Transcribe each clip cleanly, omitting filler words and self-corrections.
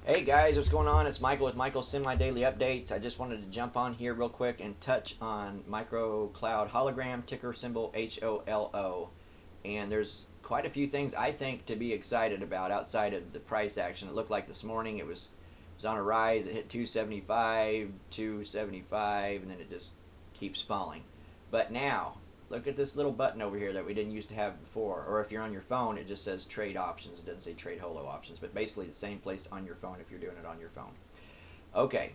Hey guys, what's going on? It's Michael with Michael's Semi-Daily Updates. I just wanted to jump on here real quick and touch on Micro Cloud Hologram, ticker symbol HOLO. And there's quite a few things I think to be excited about outside of the price action. It looked like this morning it was on a rise. It hit 275, 275, and then it just keeps falling. But now, look at this little button over here that we didn't used to have before. Or if you're on your phone, it just says trade options. It doesn't say trade holo options, but basically the same place on your phone if you're doing it on your phone. Okay,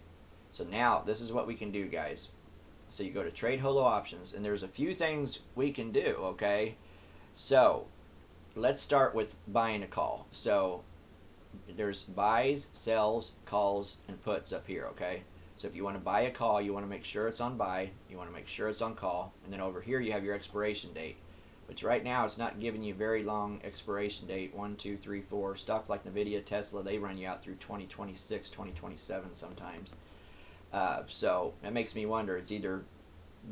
so now this is what we can do, guys. So you go to trade holo options, and there's a few things we can do, okay? So let's start with buying a call. So there's buys, sells, calls, and puts up here, okay? So if you want to buy a call, you want to make sure it's on buy, you want to make sure it's on call, and then over here you have your expiration date. Which right now it's not giving you very long expiration date. 1, 2, 3, 4. Stocks like Nvidia, Tesla, they run you out through 2026, 2027 sometimes. So that makes me wonder. It's either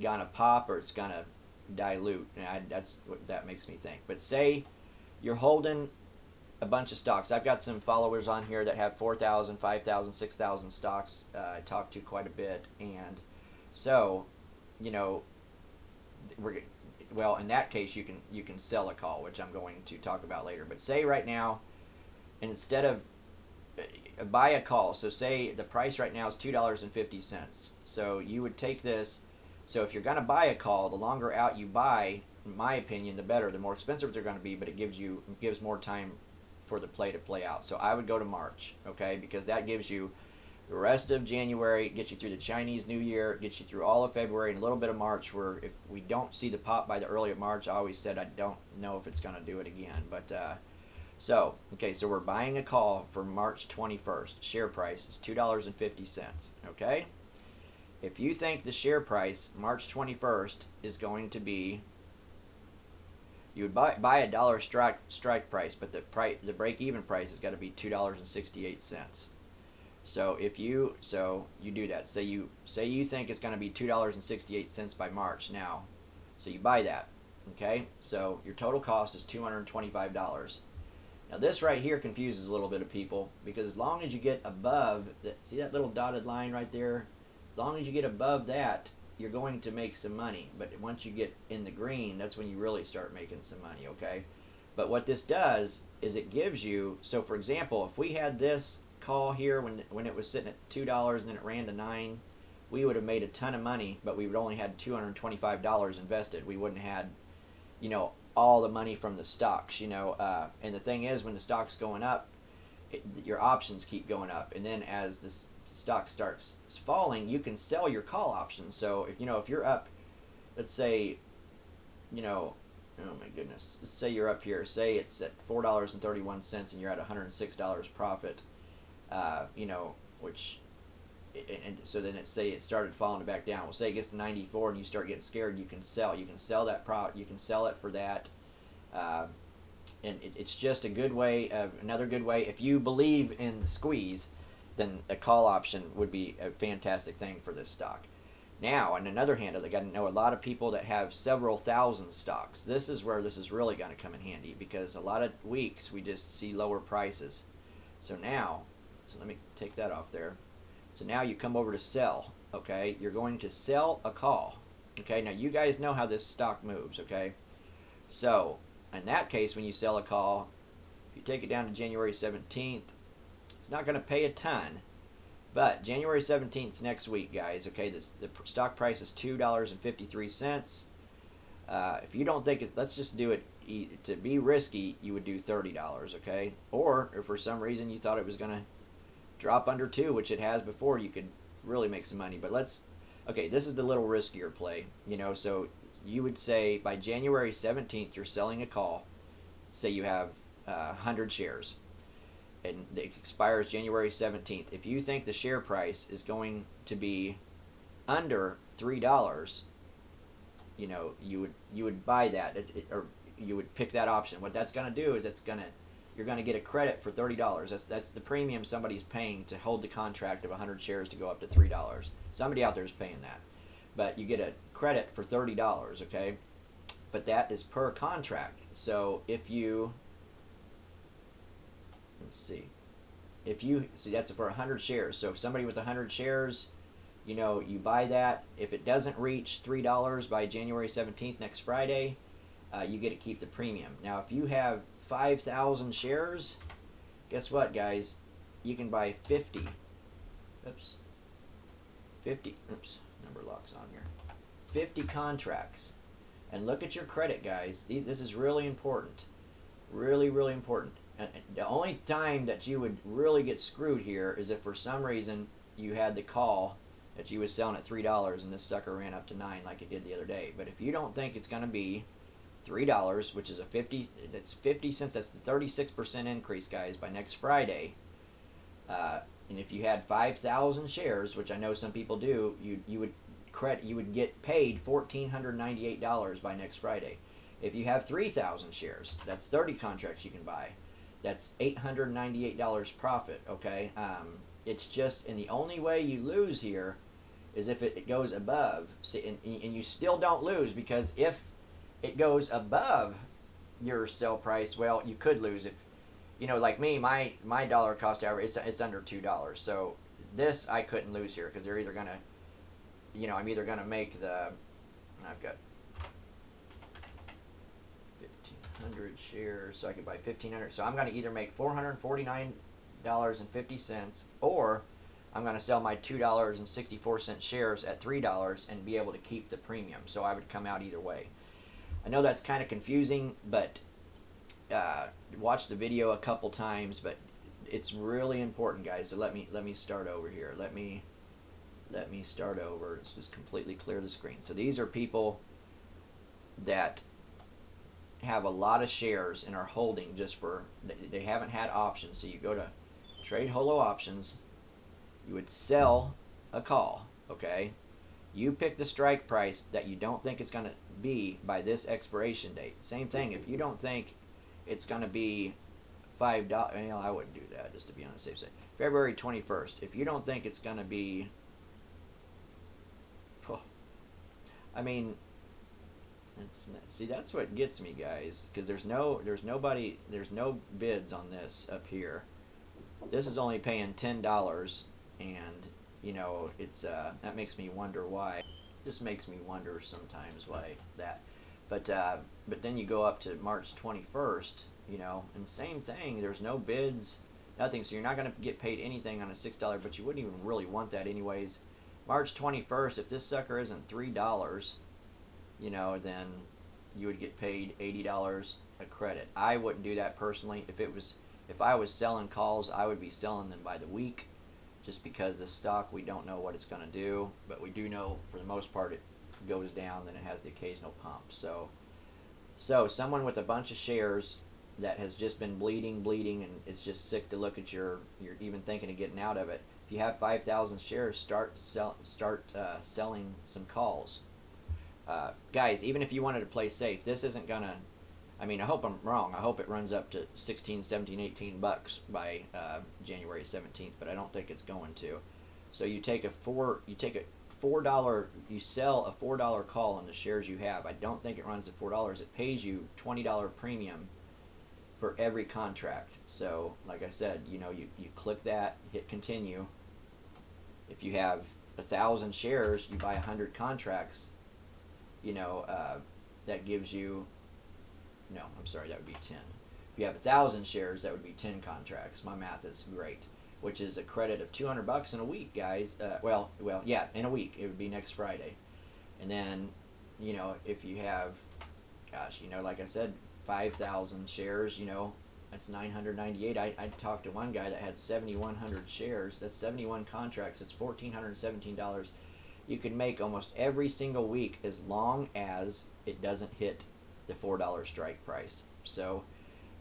gonna pop or it's gonna dilute. That's what that makes me think. But say you're holding a bunch of stocks. I've got some followers on here that have 4,000, 5,000, 6,000 stocks. I talk to quite a bit, and so you know we're well. In that case, you can sell a call, which I'm going to talk about later. But say right now, instead of buy a call. So say the price right now is $2.50. So you would take this. So if you're going to buy a call, the longer out you buy, in my opinion, the better. The more expensive they're going to be, but it gives more time for the play to play out. So I would go to March, okay, because that gives you the rest of January, gets you through the Chinese New Year, gets you through all of February and a little bit of March. Where if we don't see the pop by the early of March, I always said I don't know if it's going to do it again. But so we're buying a call for March 21st. Share price is $2.50. Okay. If you think the share price March 21st is going to be, you would buy a dollar strike price, but the break even price has got to be $2.68. So you do that. Say you think it's going to be $2.68 by March now, so you buy that. Okay, so your total cost is $225. Now this right here confuses a little bit of people because as long as you get above that, see that little dotted line right there? As long as you get above that, you're going to make some money. But once you get in the green, that's when you really start making some money, okay? But what this does is it gives you, so for example, if we had this call here when it was sitting at $2 and then it ran to 9, we would have made a ton of money, but we would only had $225 invested. We wouldn't have had, all the money from the stocks, and the thing is, when the stock's going up, your options keep going up, and then as the stock starts falling, you can sell your call options. So if you're up, let's say, oh my goodness, let's say you're up here, say it's at $4.31 and you're at $106 profit, which, and so then it started falling back down. Well, say it gets to 94 and you start getting scared, you can sell that product, you can sell it for that. And it's just another good way. If you believe in the squeeze, then a call option would be a fantastic thing for this stock. Now, on another hand, I got to know a lot of people that have several thousand stocks. This is where this is really going to come in handy because a lot of weeks we just see lower prices. So let me take that off there. So now you come over to sell, okay? You're going to sell a call, okay? Now you guys know how this stock moves, okay? So in that case, when you sell a call, if you take it down to January 17th, it's not going to pay a ton, but January 17th is next week, guys, okay? The stock price is $2.53. If you don't think let's just do it, to be risky, you would do $30, okay? Or if for some reason you thought it was going to drop under 2, which it has before, you could really make some money. But this is the little riskier play, so you would say by January 17th you're selling a call. Say you have 100 shares and it expires January 17th. If you think the share price is going to be under $3, you would buy that, or you would pick that option. What that's going to do is you're going to get a credit for $30. That's the premium somebody's paying to hold the contract of 100 shares to go up to $3. Somebody out there is paying that, but you get a credit for $30, okay? But that is per contract. So if you, let's see, if you see, that's for 100 shares. So if somebody with 100 shares, you know, you buy that. If it doesn't reach $3 by January 17th, next Friday, you get to keep the premium. Now, if you have 5,000 shares, guess what, guys? You can buy 50. Oops. 50. Oops. Number lock's on here. 50 contracts. And look at your credit, guys. This is really important. Really, really important. And the only time that you would really get screwed here is if for some reason you had the call that you was selling at $3 and this sucker ran up to $9 like it did the other day. But if you don't think it's going to be $3, which is that's 50 cents, that's the 36% increase, guys, by next Friday. And if you had 5,000 shares, which I know some people do, you would get paid $1,498 by next Friday. If you have 3,000 shares, that's 30 contracts you can buy. That's $898 profit. Okay, it's just, and the only way you lose here is if it goes above. See, and you still don't lose, because if it goes above your sell price, well, you could lose. If you know, like me, my dollar cost average, it's under $2. So this I couldn't lose here, because they're either gonna, you know, I'm either gonna make the, I've got 1,500 shares, so I could buy 1,500. So I'm gonna either make $449.50, or I'm gonna sell my $2.64 shares at $3 and be able to keep the premium. So I would come out either way. I know that's kind of confusing, but watch the video a couple times. But it's really important, guys. So let me start over here. Let me start over. Let's just completely clear the screen. So these are people that have a lot of shares and are holding just for, they haven't had options. So you go to Trade Holo Options. You would sell a call. Okay. You pick the strike price that you don't think it's going to be by this expiration date. Same thing, if you don't think it's going to be $5, you know, I wouldn't do that, just to be on the safe side. February 21st, if you don't think it's going to be, oh, I mean, see, that's what gets me, guys, because there's no bids on this up here. This is only paying $10, and you know, it's that makes me wonder why. Just makes me wonder sometimes why that. But then you go up to March 21st, you know, and same thing. There's no bids, nothing. So you're not going to get paid anything on a $6, but you wouldn't even really want that anyways. March 21st, if this sucker isn't $3, you know, then you would get paid $80 a credit. I wouldn't do that personally. If I was selling calls, I would be selling them by the week. Just because the stock, we don't know what it's going to do, but we do know for the most part it goes down, then it has the occasional pump. So someone with a bunch of shares that has just been bleeding, and it's just sick to look at you're even thinking of getting out of it. If you have 5,000 shares, start selling some calls. Guys, even if you wanted to play safe, this isn't going to, I mean, I hope I'm wrong. I hope it runs up to 16, 17, 18 bucks by January 17th, but I don't think it's going to. So you take a $4, you sell a $4 call on the shares you have. I don't think it runs to $4. It pays you $20 premium for every contract. So, like I said, you know, you click that, hit continue. If you have 1,000 shares, you buy 100 contracts. You know, that gives you. No, I'm sorry, that would be 10. If you have 1,000 shares, that would be 10 contracts. My math is great, which is a credit of $200 in a week, guys. Well, yeah, in a week. It would be next Friday. And then, you know, if you have, gosh, you know, like I said, 5,000 shares, you know, that's $998. I talked to one guy that had 7,100 shares. That's 71 contracts. That's $1,417. You can make almost every single week as long as it doesn't hit the $4 strike price. So,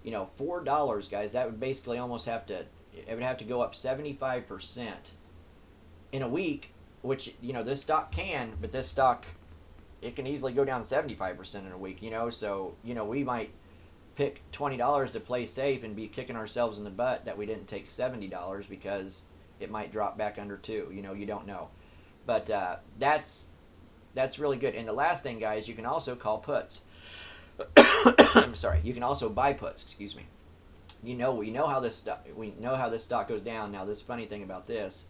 you know, $4, guys, that would basically almost have to, it would have to go up 75% in a week, which, you know, this stock can, but this stock, it can easily go down 75% in a week, you know. So, you know, we might pick $20 to play safe and be kicking ourselves in the butt that we didn't take $70 because it might drop back under 2. You know, you don't know. But that's really good. And the last thing, guys, you can also call puts. I'm sorry. You can also buy puts. Excuse me. we know how this stock goes down. Now, this funny thing about this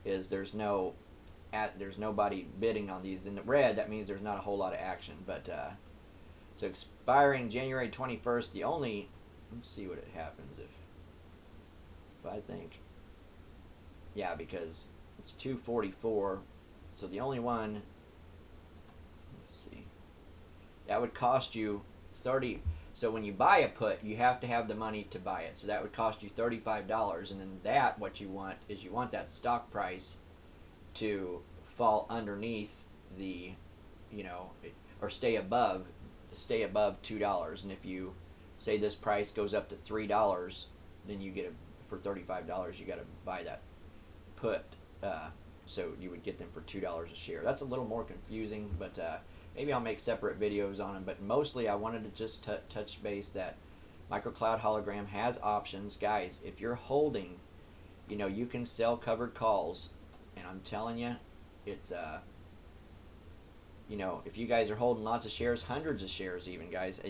is there's nobody bidding on these. In the red, that means there's not a whole lot of action. But so expiring January 21st, the only, let's see what it happens if I think, yeah, because it's 244, so the only one, let's see, that would cost you 30. So when you buy a put, you have to have the money to buy it. So that would cost you $35, and then what you want is you want that stock price to fall underneath the, or stay above $2. And if you say this price goes up to $3, then you get for $35 you got to buy that put. So you would get them for $2 a share. That's a little more confusing, but maybe I'll make separate videos on them. But mostly I wanted to just touch base that MicroCloud Hologram has options. Guys, if you're holding, you can sell covered calls, and I'm telling you, it's if you guys are holding lots of shares, hundreds of shares even, guys,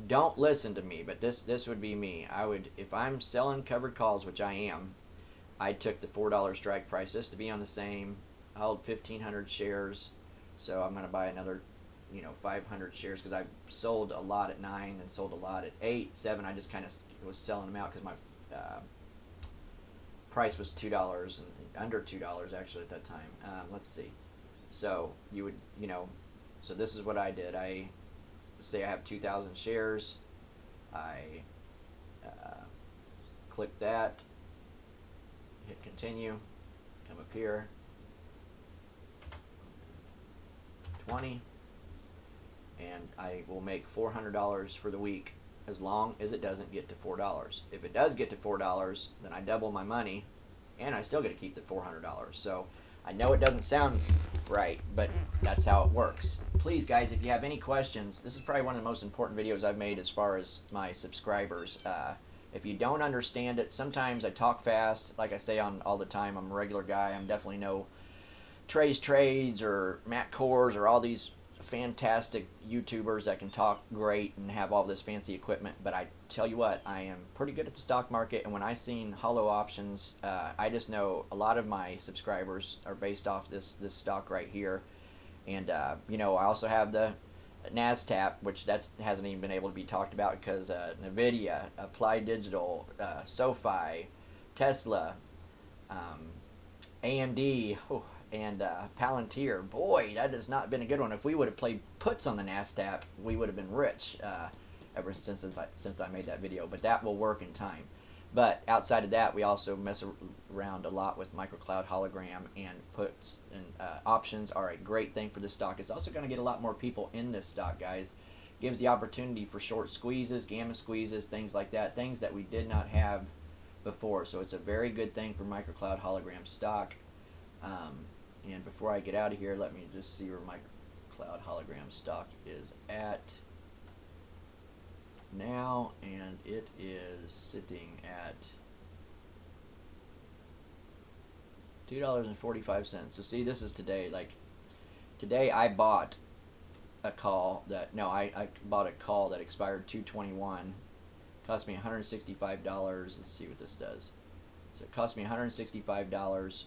don't listen to me, but this would be me. I would, if I'm selling covered calls, which I am, I took the $4 strike price just to be on the same. I hold 1,500 shares, so I'm going to buy another 500 shares, because I sold a lot at 9 and sold a lot at 8, 7. I just kind of was selling them out because my price was $2 and under $2 actually at that time. Let's see. So you would, so this is what I did. I say I have 2,000 shares. I click that, hit continue, come up here, 20, and I will make $400 for the week as long as it doesn't get to $4. If it does get to $4, then I double my money, and I still get to keep the $400. So I know it doesn't sound right, but that's how it works. Please, guys, if you have any questions, this is probably one of the most important videos I've made as far as my subscribers. If you don't understand it, sometimes I talk fast. Like I say on all the time, I'm a regular guy. I'm definitely no Trey's Trades or Matt Kors or all these fantastic YouTubers that can talk great and have all this fancy equipment. But I tell you what, I am pretty good at the stock market, and when I seen Holo options, I just know a lot of my subscribers are based off this stock right here. And I also have the NASDAQ, which hasn't even been able to be talked about because Nvidia, Applied Digital, SoFi, Tesla, AMD, and Palantir. Boy, that has not been a good one. If we would have played puts on the NASDAQ, we would have been rich ever since I made that video. But that will work in time. But outside of that, we also mess around a lot with MicroCloud Hologram, and puts and options are a great thing for this stock. It's also going to get a lot more people in this stock, guys. Gives the opportunity for short squeezes, gamma squeezes, things like that, things that we did not have before. So it's a very good thing for MicroCloud Hologram stock. And before I get out of here, let me just see where MicroCloud Hologram stock is at now, and it is sitting at $2.45. So see, this is today. Like today, I bought a call that I bought a call that expired 2/21. Cost me $165. Let's see what this does. So it cost me $165,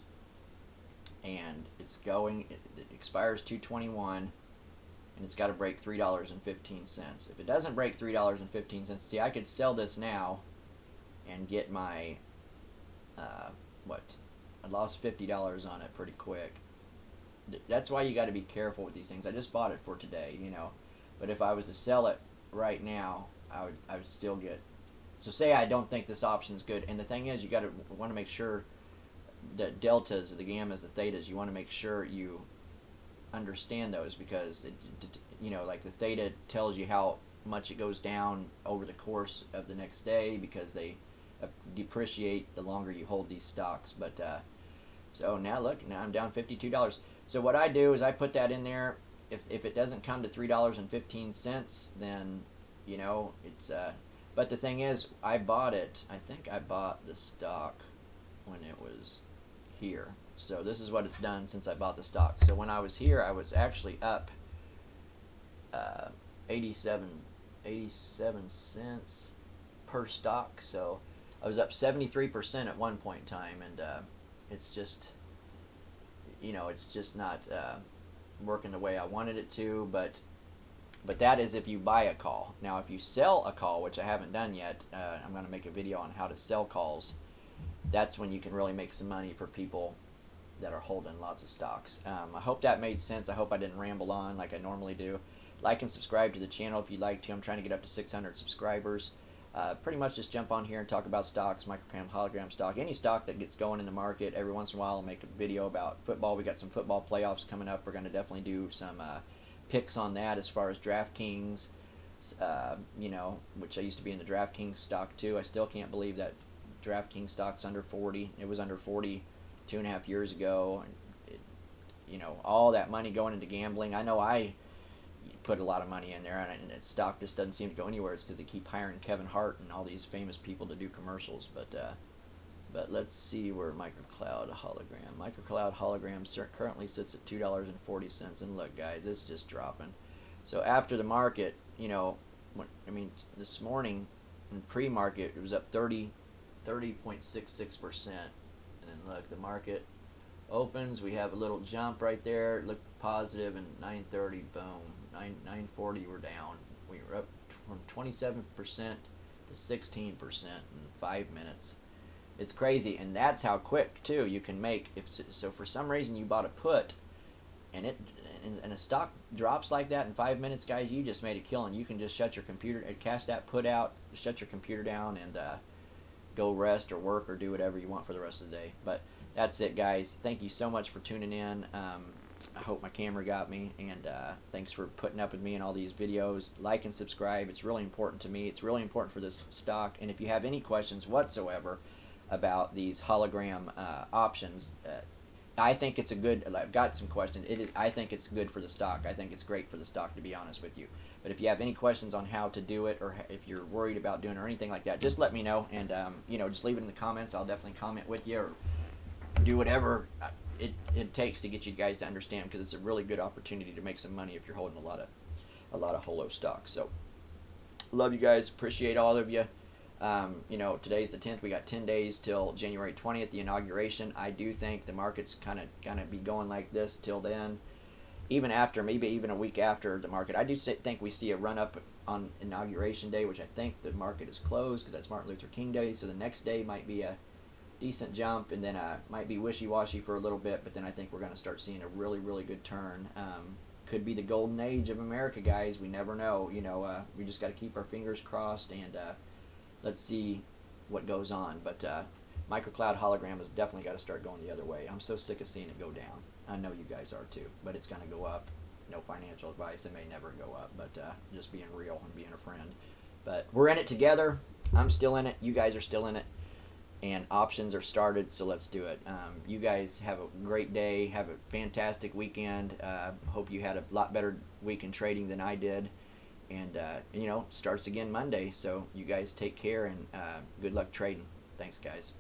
and it expires 2/21. And it's got to break $3.15. If it doesn't break $3.15, see, I could sell this now and get my I lost $50 on it pretty quick. That's why you got to be careful with these things. I just bought it for today, but if I was to sell it right now, I would still get. So say I don't think this option is good, and the thing is, you want to make sure the deltas, the gammas, the thetas, you want to make sure you understand those, because like the theta tells you how much it goes down over the course of the next day, because they depreciate the longer you hold these stocks. But so now look, now I'm down $52. So what I do is I put that in there. If it doesn't come to $3.15, then it's but the thing is, I bought it. I think I bought the stock when it was here. So this is what it's done since I bought the stock. So when I was here, I was actually up 87 cents. per stock. So I was up 73% at one point in time, and it's just, it's just not working the way I wanted it to. But that is if you buy a call. Now, if you sell a call, which I haven't done yet, I'm going to make a video on how to sell calls. That's when you can really make some money for people that are holding lots of stocks. I hope that made sense. I hope I didn't ramble on like I normally do. Like and subscribe to the channel if you'd like to. I'm trying to get up to 600 subscribers. Pretty much just jump on here and talk about stocks, microcam, hologram stock, any stock that gets going in the market. Every once in a while I'll make a video about football. We got some football playoffs coming up. We're going to definitely do some picks on that as far as DraftKings, which I used to be in the DraftKings stock too. I still can't believe that DraftKings stock's under 40. It was under 40 2.5 years ago. All that money going into gambling. I know I put a lot of money in there, and its stock just doesn't seem to go anywhere. It's because they keep hiring Kevin Hart and all these famous people to do commercials. But let's see where microcloud hologram currently sits at $2.40. And look, guys, it's just dropping. So after the market, this morning in pre-market it was up 30.66%. And then look, the market opens, we have a little jump right there. It looked positive, and 9:30, boom, 9:40 we're down. We were up from 27% to 16% in 5 minutes. It's crazy, and that's how quick too you can make. So for some reason you bought a put, and a stock drops like that in 5 minutes, guys, you just made a killing. You can just shut your computer, cash that put out, shut your computer down, and go rest or work or do whatever you want for the rest of the day. But that's it, guys. Thank you so much for tuning in. I hope my camera got me, and thanks for putting up with me in all these videos. Like and subscribe. It's really important to me. It's really important for this stock. And if you have any questions whatsoever about these hologram options, I think it's a good. I've got some questions. I think it's good for the stock. I think it's great for the stock, to be honest with you. But if you have any questions on how to do it, or if you're worried about doing it or anything like that, just let me know, and just leave it in the comments. I'll definitely comment with you, or do whatever it takes to get you guys to understand, because it's a really good opportunity to make some money if you're holding a lot of Holo stock. So love you guys. Appreciate all of you. Today's the 10th. We got 10 days till January 20th, the inauguration. I do think the market's kind of be going like this till then. Even after, maybe even a week after the market, I do think we see a run up on Inauguration Day, which I think the market is closed because that's Martin Luther King Day. So the next day might be a decent jump, and then might be wishy-washy for a little bit, but then I think we're going to start seeing a really, really good turn. Could be the golden age of America, guys. We never know. We just got to keep our fingers crossed, and let's see what goes on. But microcloud hologram has definitely got to start going the other way. I'm so sick of seeing it go down. I know you guys are too, but it's going to go up. No financial advice. It may never go up, but just being real and being a friend. But we're in it together. I'm still in it. You guys are still in it. And options are started, so let's do it. You guys have a great day. Have a fantastic weekend. Hope you had a lot better week in trading than I did. And, starts again Monday. So you guys take care, and good luck trading. Thanks, guys.